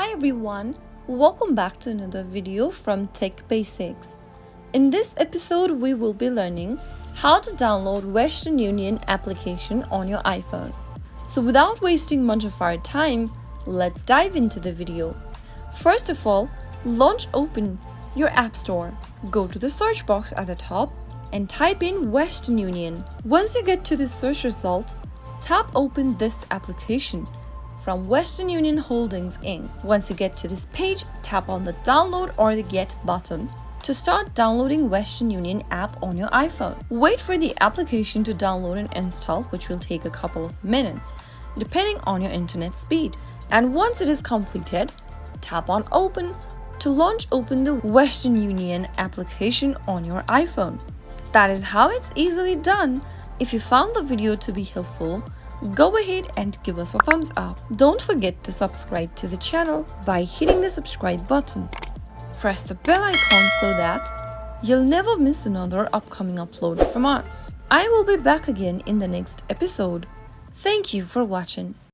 Hi everyone, welcome back to another video from Tech Basics. In this episode, we will be learning how to download Western Union application on your iPhone. So without wasting much of our time, let's dive into the video. First of all, open your App Store. Go to the search box at the top and type in Western Union. Once you get to the search result, tap open this application from Western Union Holdings Inc. Once you get to this page, tap on the download or the get button to start downloading Western Union app on your iPhone. Wait for the application to download and install, which will take a couple of minutes, depending on your internet speed. And once it is completed, tap on open to open the Western Union application on your iPhone. That is how it's easily done. If you found the video to be helpful, go ahead and give us a thumbs up. Don't forget to subscribe to the channel by hitting the subscribe button. Press the bell icon so that you'll never miss another upcoming upload from us. I will be back again in the next episode. Thank you for watching.